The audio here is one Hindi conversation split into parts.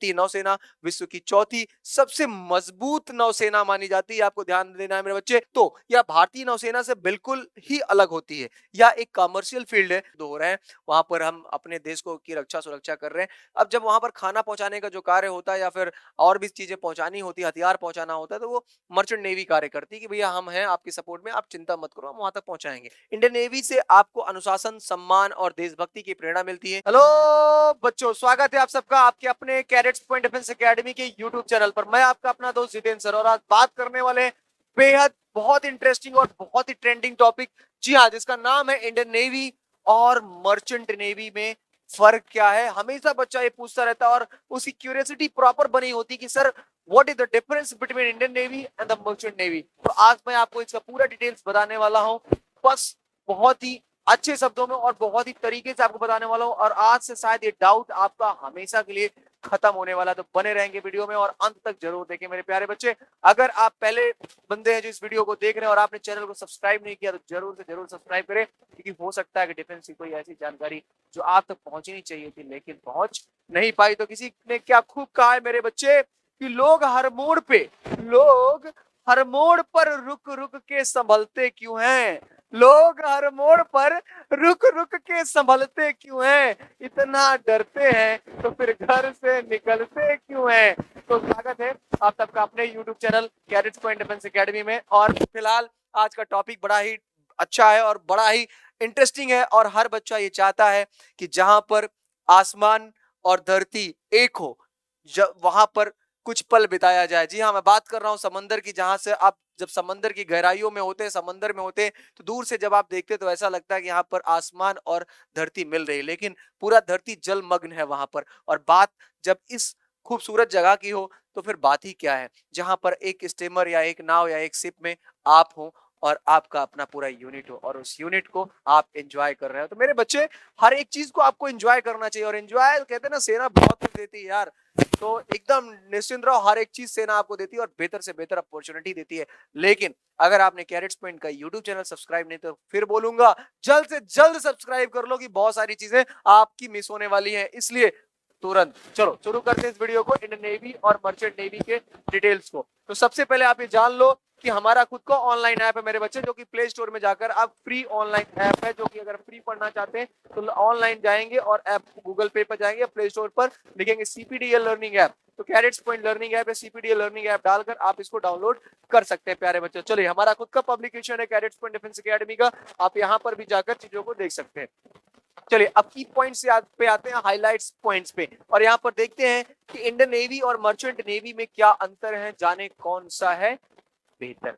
भारतीय नौसेना विश्व की चौथी सबसे मजबूत नौसेना मानी जाती है। आपको ध्यान देना है मेरे बच्चे। तो यह भारतीय नौसेना से बिल्कुल ही अलग होती है। यह एक कमर्शियल फील्ड है, जो हो रहा है वहां पर हम अपने देश को की रक्षा सुरक्षा कर रहे हैं। अब जब वहां पर खाना पहुंचाने का जो कार्य होता है या फिर और भी चीजें पहुंचानी होती है, हथियार पहुंचाना होता है, तो वो मर्चेंट नेवी कार्य करती है कि भैया हम हैं आपकी सपोर्ट में, आप चिंता मत करो, हम वहां तक पहुंचाएंगे। इंडियन नेवी से आपको अनुशासन, सम्मान और देशभक्ति की प्रेरणा मिलती है। हेलो बच्चों, स्वागत है आप सबका आपके अपने कैडेट्स पॉइंट डिफेंस एकेडमी के यूट्यूब चैनल पर। मैं आपका अपना दोस्त जितेंद्र सर, और आज बात करने वाले बेहद बहुत इंटरेस्टिंग और बहुत ही ट्रेंडिंग टॉपिक, जी हाँ, जिसका नाम है इंडियन नेवी और मर्चेंट नेवी में फर्क क्या है। हमेशा बच्चा ये पूछता रहता है और उसकी क्यूरियोसिटी प्रॉपर बनी होती कि sir what is the difference between Indian navy and the merchant navy. तो आज मैं आपको इसका पूरा डिटेल्स बताने वाला हूं, बस बहुत ही अच्छे शब्दों में और बहुत ही तरीके से आपको बताने वाला हूं। और आज से शायद ये डाउट आपका हमेशा के लिए खत्म होने वाला है। तो बने रहेंगे वीडियो में और अंत तक जरूर देखें मेरे प्यारे बच्चे। अगर आप पहले बंदे हैं जो इस वीडियो को देख रहे हैं और आपने चैनल को सब्सक्राइब नहीं किया, तो जरूर से जरूर सब्सक्राइब करें, क्योंकि हो सकता है कि डिफेंस की कोई ऐसी जानकारी जो आप तक पहुंचनी चाहिए थी लेकिन पहुंच नहीं पाई। तो किसी ने क्या खूब कहा है मेरे बच्चे कि लोग हर मोड़ पर रुक रुक के संभलते क्यों हैं। लोग हर मोड़ पर रुक रुक के संभलते क्यों हैं, इतना डरते हैं तो फिर घर से निकलते क्यों हैं। तो स्वागत है आप सबका अपने YouTube channel cadets point defence academy में। और फिलहाल आज का टॉपिक बड़ा ही अच्छा है और बड़ा ही इंटरेस्टिंग है, और हर बच्चा ये चाहता है कि जहां पर आसमान और धरती एक हो, वहां पर कुछ पल बिताया जाए। जी हाँ, मैं बात कर रहा हूं समंदर की, जहां से आप जब समंदर की गहराइयों में होते हैं, समंदर में होते हैं, तो दूर से जब आप देखते हैं तो ऐसा लगता है कि यहाँ पर आसमान और धरती मिल रही है, लेकिन पूरा धरती जलमग्न है वहां पर। और बात जब इस खूबसूरत जगह की हो तो फिर बात ही क्या है, जहां पर एक स्टीमर या एक नाव या एक शिप में आप हो और आपका अपना पूरा यूनिट हो, और उस यूनिट को आप एंजॉय कर रहे हो। तो मेरे बच्चे, हर एक चीज को आपको एंजॉय करना चाहिए, और एंजॉय कहते हैं ना, सेना बहुत कुछ देती है यार। तो एकदम निश्चिंत रहो, हर एक चीज सेना आपको देती है और बेहतर से बेहतर अपॉर्चुनिटी देती है। लेकिन अगर आपने कैडेट्स पॉइंट का यूट्यूब चैनल सब्सक्राइब नहीं, तो फिर बोलूंगा जल्द से जल्द सब्सक्राइब कर लो, कि बहुत सारी चीजें आपकी मिस होने वाली हैं। इसलिए तुरंत चलो शुरू करते हैं इस वीडियो को, इंडियन नेवी और मर्चेंट नेवी के डिटेल्स को। तो सबसे पहले आप ये जान लो कि हमारा खुद का ऑनलाइन ऐप है मेरे बच्चे, जो कि प्ले स्टोर में जाकर आप फ्री ऑनलाइन ऐप है, जो कि अगर फ्री पढ़ना चाहते हैं तो ऑनलाइन जाएंगे और ऐप गूगल पे पर जाएंगे, प्ले स्टोर पर लिखेंगे सीपीडीएल लर्निंग ऐप, तो कैडेट्स पॉइंट लर्निंग ऐप है, सीपीडीएल लर्निंग ऐप डालकर आप इसको डाउनलोड कर सकते हैं प्यारे बच्चों। चलिए, हमारा खुद का पब्लिकेशन है कैडेट्स पॉइंट डिफेंस एकेडमी का, आप यहाँ पर भी जाकर चीजों को देख सकते हैं। चलिए, अब की पॉइंट्स पे आते हैं, हाइलाइट्स पॉइंट्स पे, और यहाँ पर देखते हैं कि इंडियन नेवी और मर्चेंट नेवी में क्या अंतर है, जाने कौन सा है बेहतर।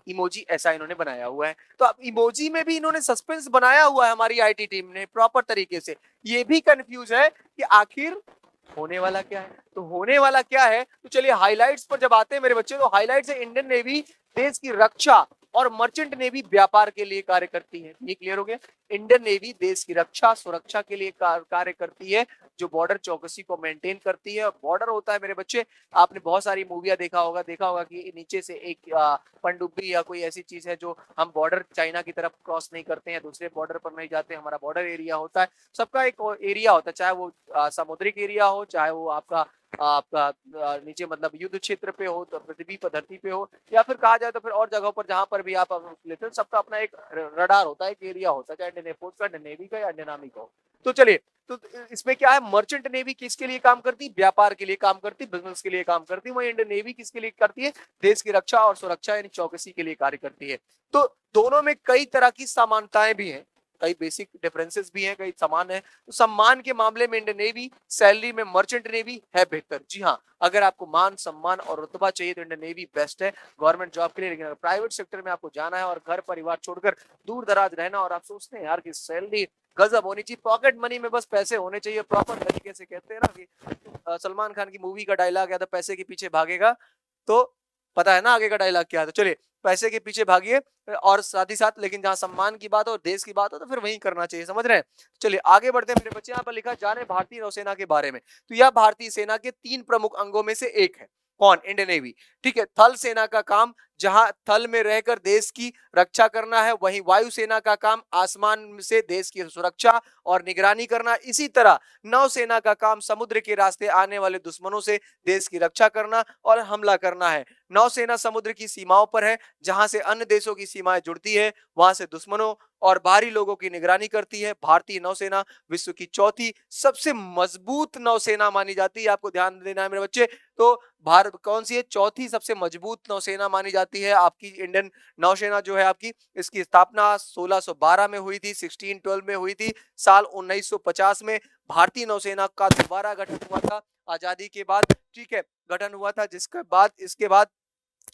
इमोजी ऐसा इन्होंने बनाया हुआ है, तो अब इमोजी में भी इन्होंने सस्पेंस बनाया हुआ है हमारी आईटी टीम ने प्रॉपर तरीके से। ये भी कंफ्यूज है कि आखिर होने वाला क्या है। तो होने वाला क्या है, तो चलिए हाइलाइट्स पर जब आते हैं मेरे बच्चे, तो हाइलाइट्स है इंडियन नेवी देश की रक्षा और मर्चेंट नेवी व्यापार के लिए कार्य करती है। ये क्लियर हो गया। इंडियन नेवी देश की रक्षा सुरक्षा के लिए कार्य करती है, जो बॉर्डर चौकसी को मेंटेन करती है। और बॉर्डर होता है मेरे बच्चे, आपने बहुत सारी मूवियां देखा होगा कि नीचे से एक पनडुब्बी या कोई ऐसी चीज है जो हम बॉर्डर चाइना की तरफ क्रॉस नहीं करते हैं, दूसरे बॉर्डर पर नहीं जाते, हमारा बॉर्डर एरिया होता है। सबका एक एरिया होता है, चाहे वो समुद्रिक एरिया हो, चाहे वो आपका नीचे मतलब युद्ध क्षेत्र पे हो, तो पृथ्वी पर धरती पे हो, या फिर कहा जाए तो फिर और जगहों पर जहां पर भी आप लेते हैं, सबका अपना एक रडार होता है, एक एरिया होता है, चाहे इंडियन एयरफोर्स का, इंडियन नेवी का या इंडियन आर्मी का हो। तो चलिए, तो इसमें क्या है, मर्चेंट नेवी किसके लिए काम करती है, व्यापार के लिए काम करती है, बिजनेस के लिए काम करती है। वही इंडियन नेवी किसके लिए करती है, देश की रक्षा और सुरक्षा यानी चौकसी के लिए कार्य करती है। तो दोनों में कई तरह की समानताएं भी हैं, कई बेसिक डिफरेंसेस भी हैं, कई समान है। तो सम्मान के मामले में इंडियन नेवी, सैलरी में मर्चेंट नेवी है बेहतर। जी हाँ, अगर आपको मान सम्मान और रुतबा चाहिए तो इंडियन नेवी बेस्ट है गवर्नमेंट जॉब के लिए। लेकिन अगर प्राइवेट सेक्टर में आपको जाना है और घर परिवार छोड़कर दूर दराज रहना, और आप सोचते हैं यार कि सैलरी गजब होनी चाहिए, पॉकेट मनी में बस पैसे होने चाहिए प्रॉपर तरीके से, कहते हैं ना कि सलमान खान की मूवी का डायलॉग है, तो पैसे के पीछे भागेगा, तो पता है ना आगे का डायलॉग क्या है। तो चलिए, पैसे के पीछे भागिए और साथ ही साथ, लेकिन जहां सम्मान की बात हो, देश की बात हो, तो फिर वही करना चाहिए, समझ रहे हैं। चलिए आगे बढ़ते हैं मेरे बच्चे। यहाँ पर लिखा जाने भारतीय नौसेना के बारे में। तो यह भारतीय सेना के 3 प्रमुख अंगों में से एक है। कौन, इंडियन नेवी। ठीक है, थल सेना का काम जहां थल में रहकर देश की रक्षा करना है, वहीं वायुसेना का काम आसमान से देश की सुरक्षा और निगरानी करना। इसी तरह नौसेना का काम समुद्र के रास्ते आने वाले दुश्मनों से देश की रक्षा करना और हमला करना है। नौसेना समुद्र की सीमाओं पर है, जहां से अन्य देशों की सीमाएं जुड़ती है, वहां से दुश्मनों और बाहरी लोगों की निगरानी करती है। भारतीय नौसेना विश्व की चौथी सबसे मजबूत नौसेना मानी जाती है। आपको ध्यान देना है मेरे बच्चे। तो भारत कौन सी है? चौथी सबसे मजबूत नौसेना मानी जाती है आपकी इंडियन नौसेना जो है आपकी। इसकी स्थापना 1612 में हुई थी, 1612 में हुई थी। साल 1950 में भारतीय नौसेना का दोबारा गठन हुआ था आजादी के बाद। ठीक है, गठन हुआ था, जिसके बाद इसके बाद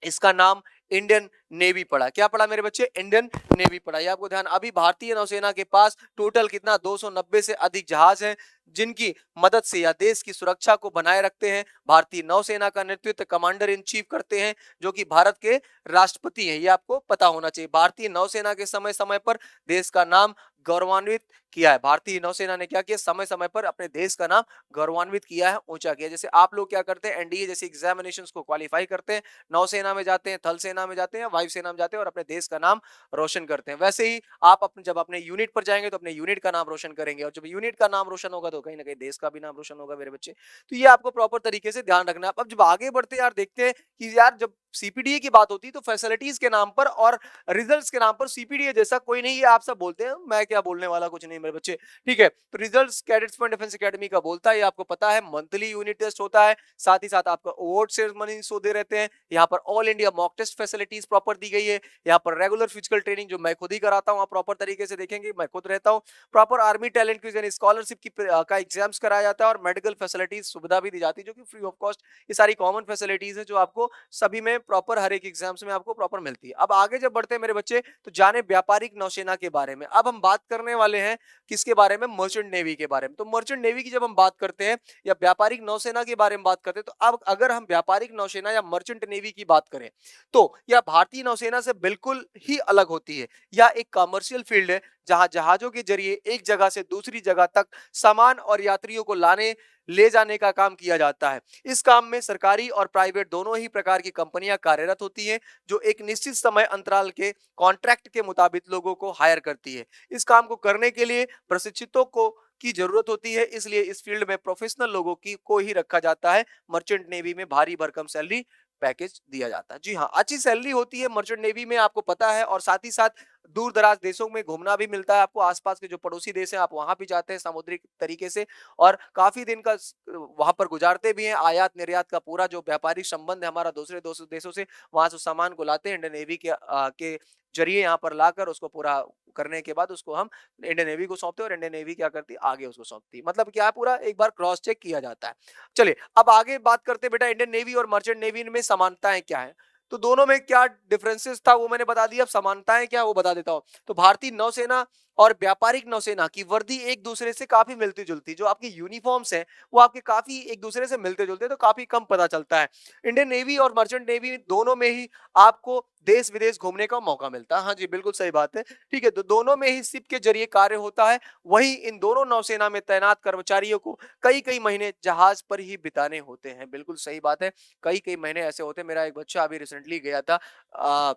इसका नाम इंडियन नेवी पड़ा। क्या पड़ा मेरे बच्चे? इंडियन नेवी पड़ा। ये आपको ध्यान। अभी भारतीय नौसेना के पास टोटल कितना 290 से अधिक जहाज हैं, जिनकी मदद से या देश की सुरक्षा को बनाए रखते हैं। भारतीय नौसेना का नेतृत्व कमांडर इन चीफ करते हैं, जो कि भारत के राष्ट्रपति हैं। ये आपको पता होना चाहिए। भारतीय नौसेना के समय समय पर देश का नाम गौरवान्वित किया है। भारतीय नौसेना ने क्या किया? समय समय पर अपने देश का नाम गौरवान्वित किया है, ऊंचा किया। जैसे आप लोग क्या करते हैं? एनडीए जैसी एग्जामिनेशंस को क्वालिफाई करते हैं, नौसेना में जाते हैं, थल सेना में जाते हैं, वायुसेना में जाते हैं और अपने देश का नाम रोशन करते हैं। वैसे ही आप अपने जब अपने यूनिट पर जाएंगे तो अपने यूनिट का नाम रोशन करेंगे, और जब यूनिट का नाम रोशन होगा तो कहीं ना कहीं देश का भी नाम रोशन होगा मेरे बच्चे। तो ये आपको प्रॉपर तरीके से ध्यान रखना है। अब जब आगे बढ़ते यार देखते हैं कि यार जब सीपीडीए की बात होती है तो फैसिलिटीज के नाम पर और रिजल्ट्स के नाम पर सीपीडीए जैसा कोई नहीं है, आप सब बोलते हैं। मैं क्या बोलने वाला, कुछ नहीं मेरे बच्चे। ठीक है, तो results cadets point defence academy का बोलता है, ये आपको पता है। मंथली यूनिट टेस्ट होता है, साथ ही साथ आपका अवार्ड सेरेमनी होते रहते हैं। यहाँ पर all India mock test facilities proper दी गई है। यहाँ पर रेगुलर फिजिकल ट्रेनिंग जो मैं खुद ही कराता हूँ, आप प्रॉपर तरीके से देखेंगे, मैं खुद रहता हूँ। Proper army talent quiz and scholarship की का एग्जाम्स कराया जाता है, और मेडिकल फैसिलिटीज सुविधा भी दी जाती है, जो कि फ्री ऑफ कॉस्ट। ये सारी कॉमन फैसिलिटीज है जो आपको सभी में प्रॉपर हर एक एग्जाम्स में आपको प्रॉपर मिलती है। अब आगे जब बढ़ते हैं मेरे बच्चे, तो जाने व्यापारिक नौसेना के बारे में। अब हम बात करने वाले हैं किसके बारे में? मर्चेंट नेवी के बारे में। तो मर्चेंट नेवी की जब हम बात करते हैं या व्यापारिक नौसेना के बारे में बात करते हैं, तो अब अगर हम व्यापारिक नौसेना या मर्चेंट नेवी की बात करें, तो यह भारतीय नौसेना से बिल्कुल ही अलग होती है। यह एक कमर्शियल फील्ड है, जहां जहाजों के जरिए एक जगह से दूसरी जगह तक सामान और यात्रियों को लाने ले जाने का काम किया जाता है। इस काम में सरकारी और प्राइवेट दोनों ही प्रकार की कंपनियां कार्यरत होती हैं, जो एक निश्चित समय अंतराल के कॉन्ट्रैक्ट के मुताबिक लोगों को हायर करती है। इस काम को करने के लिए प्रशिक्षितों को की जरूरत होती है, इसलिए इस फील्ड में प्रोफेशनल लोगों की को ही रखा जाता है। मर्चेंट नेवी में भारी भरकम सैलरी पैकेज दिया जाता है। जी हाँ, अच्छी सैलरी होती है मर्चेंट नेवी में, आपको पता है। और साथ ही साथ दूर दराज देशों में घूमना भी मिलता है आपको। आसपास के जो पड़ोसी देश हैं, आप वहां भी जाते हैं समुद्री तरीके से, और काफी दिन का वहां पर गुजारते भी हैं। आयात निर्यात का पूरा जो व्यापारिक संबंध है हमारा दूसरे देशों से, वहां से सामान को लाते हैं इंडियन नेवी के जरिए यहाँ पर लाकर उसको पूरा करने के बाद उसको हम इंडियन नेवी को सौंपते हैं, और इंडियन नेवी क्या करती है? आगे उसको सौंपती है। मतलब क्या है? पूरा एक बार क्रॉस चेक किया जाता है। चलिए अब आगे बात करते हैं बेटा, इंडियन नेवी और मर्चेंट नेवी में समानताएं क्या है। तो दोनों में क्या डिफरेंसेस था वो मैंने बता दिया। अब समानताएं क्या वो बता देता हूं। तो भारतीय नौसेना और व्यापारिक नौसेना की वर्दी एक दूसरे से काफी मिलती जुलती, जो आपकी यूनिफॉर्म्स हैं वो आपके काफी एक दूसरे से मिलते जुलते, तो काफी कम पता चलता है। इंडियन नेवी और मर्चेंट नेवी दोनों में ही आपको देश विदेश घूमने का मौका मिलता है। हाँ जी, बिल्कुल सही बात है। ठीक है, तो दोनों में ही शिप के जरिए कार्य होता है। वही इन दोनों नौसेना में तैनात कर्मचारियों को कई कई महीने जहाज पर ही बिताने होते हैं। बिल्कुल सही बात है, कई कई महीने ऐसे होते हैं। मेरा एक बच्चा अभी रिसेंटली गया था,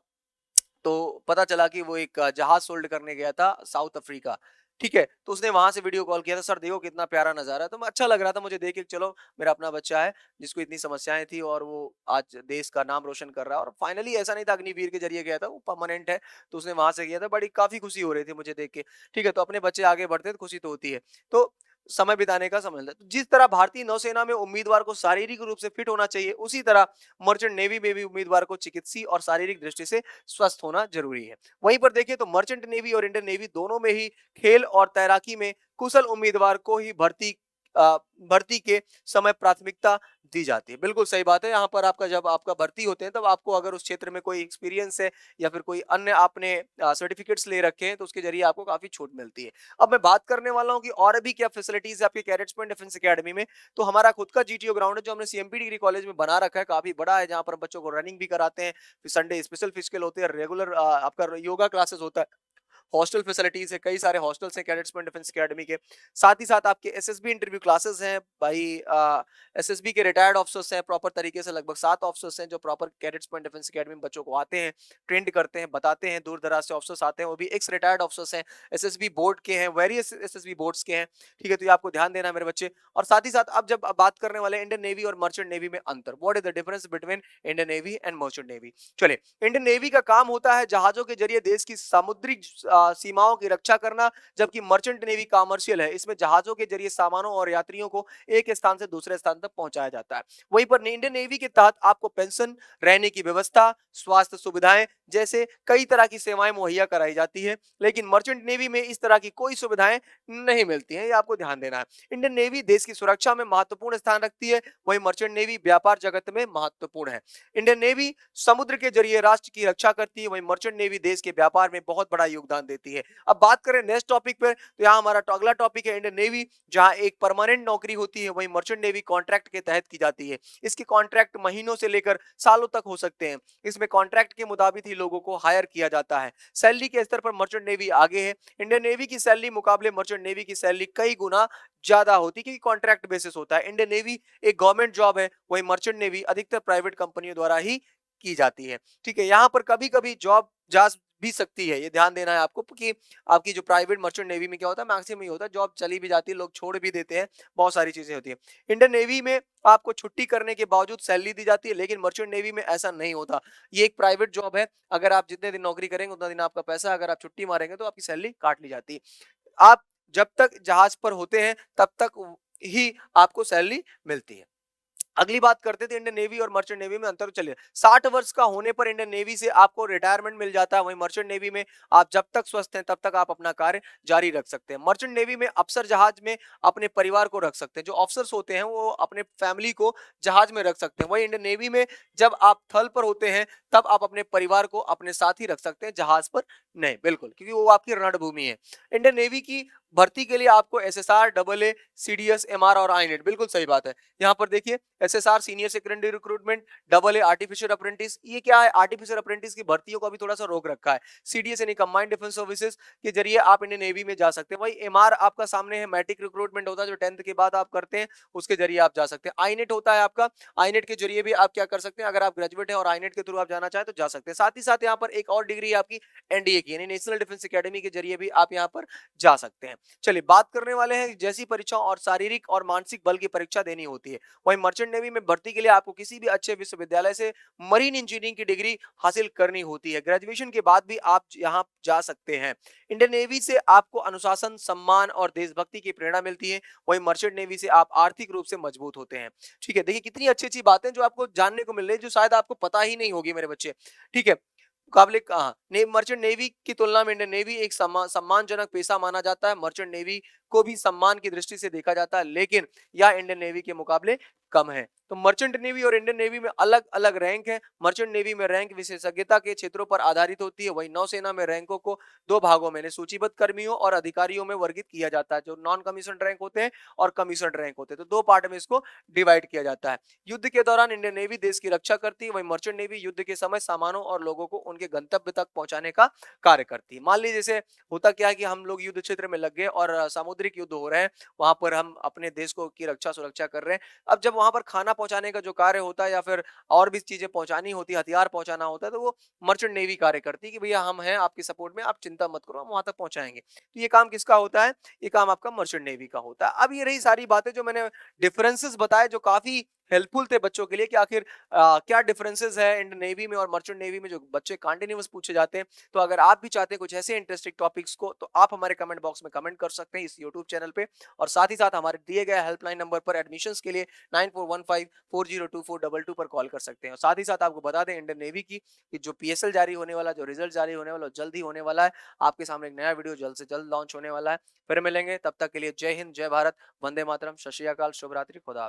तो पता चला कि वो एक जहाज सोल्ड करने गया था साउथ अफ्रीका। ठीक है, तो उसने वहां से वीडियो कॉल किया था, सर देखो कितना प्यारा नजारा है। तो अच्छा लग रहा था मुझे देख के, चलो मेरा अपना बच्चा है जिसको इतनी समस्याएं थी और वो आज देश का नाम रोशन कर रहा है। और फाइनली ऐसा नहीं था अग्निवीर के जरिए गया था, वो परमानेंट है, तो उसने वहां से किया था। बड़ी काफी खुशी हो रही थी मुझे देख के। ठीक है, तो अपने बच्चे आगे बढ़ते हैं तो खुशी तो होती है। तो समय बिताने का समय मिलता है। तो जिस तरह भारतीय नौसेना में उम्मीदवार को शारीरिक रूप से फिट होना चाहिए, उसी तरह मर्चेंट नेवी में भी उम्मीदवार को चिकित्सीय और शारीरिक दृष्टि से स्वस्थ होना जरूरी है। वहीं पर देखें तो मर्चेंट नेवी और इंडियन नेवी दोनों में ही खेल और तैराकी में कुशल उम्मीदवार को ही भर्ती के समय प्राथमिकता दी जाती है। बिल्कुल सही बात है। यहाँ पर आपका जब आपका भर्ती होते हैं, तब आपको अगर उस क्षेत्र में कोई एक्सपीरियंस है या फिर कोई अन्य आपने सर्टिफिकेट्स ले रखे हैं, तो उसके जरिए आपको काफी छूट मिलती है। अब मैं बात करने वाला हूँ कि और भी क्या फैसिलिटीज है आपके कैडेट्स पॉइंट डिफेंस एकेडमी में। तो हमारा खुद का जीटीओ ग्राउंड है, जो हमने सीएमपी डिग्री कॉलेज में बना रखा है, काफी बड़ा है, जहाँ पर बच्चों को रनिंग भी कराते हैं। फिर संडे स्पेशल फिजिकल होते हैं, रेगुलर आपका योगा क्लासेस होता है। हॉस्टल फैसिलिटीज है, कई सारे हॉस्टल्स हैं कैडेट्स पॉइंट डिफेंस एकेडमी के। साथ ही साथ आपके एसएसबी इंटरव्यू क्लासेस हैं भाई। एसएसबी के रिटायर्ड ऑफिसर्स हैं प्रॉपर तरीके से, लगभग 7 ऑफिसर्स हैं जो proper cadets point defence academy में बच्चों को आते हैं, ट्रेंड करते हैं, बताते हैं। दूर दराज से ऑफिसर्स आते हैं, वो भी एक्स रिटायर्ड ऑफिसर्स हैं, एसएसबी बोर्ड के हैं, वेरियस एसएसबी बोर्ड्स के हैं। ठीक है, तो ये आपको ध्यान देना है मेरे बच्चे। और साथ ही साथ अब जब बात करने वाले इंडियन नेवी और मर्चेंट नेवी में अंतर, what is the difference between Indian navy and merchant navy. चलिए, इंडियन नेवी का काम होता है जहाजों के जरिए देश की समुद्री सीमाओं की रक्षा करना, जबकि मर्चेंट नेवी कॉमर्शियल है, इसमें जहाजों के जरिए सामानों और यात्रियों को एक स्थान से दूसरे स्थान तक पहुंचाया जाता है। वहीं पर इंडियन नेवी के तहत आपको पेंशन, रहने की व्यवस्था, स्वास्थ्य सुविधाएं जैसे कई तरह की सेवाएं मुहैया कराई जाती है, लेकिन मर्चेंट नेवी में इस तरह की कोई सुविधाएं नहीं मिलती हैं, ये आपको ध्यान देना है। इंडियन नेवी देश की सुरक्षा में महत्वपूर्ण स्थान रखती है, वहीं मर्चेंट नेवी व्यापार जगत में महत्वपूर्ण है। इंडियन नेवी समुद्र के जरिए राष्ट्र की रक्षा करती है, वहीं मर्चेंट नेवी देश के व्यापार में बहुत बड़ा योगदान देती है। अब बात करें नेक्स्ट टॉपिक पर, तो यहाँ हमारा अगला टॉपिक है इंडियन नेवी, जहां एक परमानेंट नौकरी होती है, वहीं मर्चेंट नेवी कॉन्ट्रैक्ट के तहत की जाती है। इसके कॉन्ट्रैक्ट महीनों से लेकर सालों तक हो सकते हैं। इसमें कॉन्ट्रैक्ट के मुताबिक ही लोगों को हायर किया जाता है। सैलरी के स्तर पर मर्चेंट नेवी आगे है। इंडियन नेवी की सैलरी मुकाबले मर्चेंट नेवी की सैलरी कई गुना ज्यादा होती है, क्योंकि कॉन्ट्रैक्ट बेसिस होता है। इंडियन नेवी एक गवर्नमेंट जॉब है, वहीं मर्चेंट नेवी अधिकतर प्राइवेट कंपनियों द्वारा ही की जाती है। ठीक है, यहाँ पर कभी कभी जॉब जा भी सकती है, ये ध्यान देना है आपको, कि आपकी जो प्राइवेट मर्चेंट नेवी में क्या होता है, मैक्सिमम ये होता है जॉब चली भी जाती है, लोग छोड़ भी देते हैं, बहुत सारी चीजें होती है। इंडियन नेवी में आपको छुट्टी करने के बावजूद सैलरी दी जाती है, लेकिन मर्चेंट नेवी में ऐसा नहीं होता। ये एक प्राइवेट जॉब है, अगर आप जितने दिन नौकरी करेंगे उतना दिन आपका पैसा, अगर आप छुट्टी मारेंगे तो आपकी सैलरी काट ली जाती है। आप जब तक जहाज पर होते हैं तब तक ही आपको सैलरी मिलती है। अगली बात करते थे इंडियन नेवी और मर्चेंट नेवी में अंतर। चलिए, 60 वर्ष का होने पर इंडियन नेवी से आपको रिटायरमेंट मिल जाता है, वहीं मर्चेंट नेवी में आप जब तक स्वस्थ हैं तब तक आप अपना कार्य जारी रख सकते हैं। मर्चेंट नेवी में अफसर जहाज में अपने परिवार को रख सकते हैं, जो ऑफिसर्स होते हैं वो अपने फैमिली को जहाज में रख सकते हैं। वहीं इंडियन नेवी में जब आप थल पर होते हैं तब आप अपने परिवार को अपने साथ ही रख सकते हैं, जहाज पर नहीं, बिल्कुल, क्योंकि वो आपकी रणभूमि है। इंडियन नेवी की भर्ती के लिए आपको SSR, double A, CDS, MR और आईनेट, बिल्कुल सही बात है। यहाँ पर देखिए, SSR senior secondary recruitment, double A artificial apprentice, ये क्या है, आर्टिफिशियल अप्रेंटिस की भर्तियों को अभी थोड़ा सा रोक रखा है। सीडीएस यानी कंबाइंड डिफेंस सर्विसेज के जरिए आप इंडियन नेवी में जा सकते हैं। वही एमआर आपका सामने है, मैट्रिक रिक्रूटमेंट होता है जो 10th के बाद आप करते हैं, उसके जरिए आप जा सकते हैं। आईनेट होता है आपका, आईनेट के जरिए भी आप क्या कर सकते हैं, अगर आप ग्रेजुएट हैं और आईनेट के थ्रू आप जाना चाहें तो जा सकते हैं। साथ ही साथ यहाँ पर एक और डिग्री आपकी एनडीए की, यानी नेशनल डिफेंस एकेडमी के जरिए भी आप यहाँ पर जा सकते हैं। चलिए, बात करने वाले हैं जैसी परीक्षाओं और शारीरिक और मानसिक बल की परीक्षा देनी होती है। वहीं मर्चेंट नेवी में भर्ती के लिए आपको किसी भी अच्छे विश्वविद्यालय से मरीन इंजीनियरिंग की डिग्री हासिल करनी होती है। ग्रेजुएशन के बाद भी आप यहाँ जा सकते हैं। इंडियन नेवी से आपको अनुशासन, सम्मान और देशभक्ति की प्रेरणा मिलती है, वहीं मर्चेंट नेवी से आप आर्थिक रूप से मजबूत होते हैं। ठीक है, देखिए कितनी अच्छी अच्छी बातें जो आपको जानने को मिल रही है, जो शायद आपको पता ही नहीं होगी मेरे बच्चे। ठीक है, मुकाबले कहा मर्चेंट नेवी की तुलना में इंडियन नेवी एक सम्मानजनक पेशा माना जाता है। मर्चेंट नेवी को भी सम्मान की दृष्टि से देखा जाता है, लेकिन यह इंडियन नेवी के मुकाबले कम है। तो मर्चेंट नेवी और इंडियन नेवी में अलग अलग रैंक है। मर्चेंट नेवी में रैंक विशेषज्ञता के क्षेत्रों पर आधारित होती है, वहीं नौसेना में रैंकों को दो भागों में सूचीबद्ध कर्मियों और अधिकारियों में वर्गित किया जाता है, जो नॉन कमीशन रैंक होते हैं और कमीशन रैंक होते हैं। तो दो पार्ट में इसको डिवाइड किया जाता है। युद्ध के दौरान इंडियन नेवी देश की रक्षा करती है, वहीं मर्चेंट नेवी युद्ध के समय सामानों और लोगों को उनके गंतव्य तक पहुंचाने का कार्य करती है। मान लीजिए जैसे होता क्या है कि हम लोग युद्ध क्षेत्र में लग गए और सामुद्रिक युद्ध हो रहे हैं, वहां पर हम अपने देश को की रक्षा सुरक्षा कर रहे हैं। अब जब वहां पर खाना पहुंचाने का जो कार्य होता है या फिर और भी चीजें पहुंचानी होती है, हथियार पहुंचाना होता है, तो वो मर्चेंट नेवी कार्य करती है कि भैया हम हैं आपके सपोर्ट में, आप चिंता मत करो, हम वहां तक पहुंचाएंगे। तो ये काम किसका होता है, ये काम आपका मर्चेंट नेवी का होता है। अब ये रही सारी बातें जो मैंने डिफरेंसेस बताए, जो काफी हेल्पफुल थे बच्चों के लिए कि आखिर क्या डिफरेंसेस है इंडियन नेवी में और मर्चेंट नेवी में, जो बच्चे कंटिन्यूअस पूछे जाते हैं। तो अगर आप भी चाहते हैं कुछ ऐसे इंटरेस्टिंग टॉपिक्स को, तो आप हमारे कमेंट बॉक्स में कमेंट कर सकते हैं इस यूट्यूब चैनल पे। और साथ ही साथ हमारे दिए गए हेल्पलाइन नंबर पर एडमिशंस के लिए 9415402422 पर कॉल कर सकते हैं। और साथ ही साथ आपको बता दें इंडियन नेवी की कि जो पीएसएल जारी होने वाला, जो रिजल्ट जारी होने वाला, जल्द ही होने वाला है। आपके सामने एक नया वीडियो जल्द से जल्द लॉन्च होने वाला है। फिर मिलेंगे, तब तक के लिए जय हिंद, जय भारत, वंदे मातरम, सत श्री अकाल, शुभ रात्रि, खुदा हाफिज।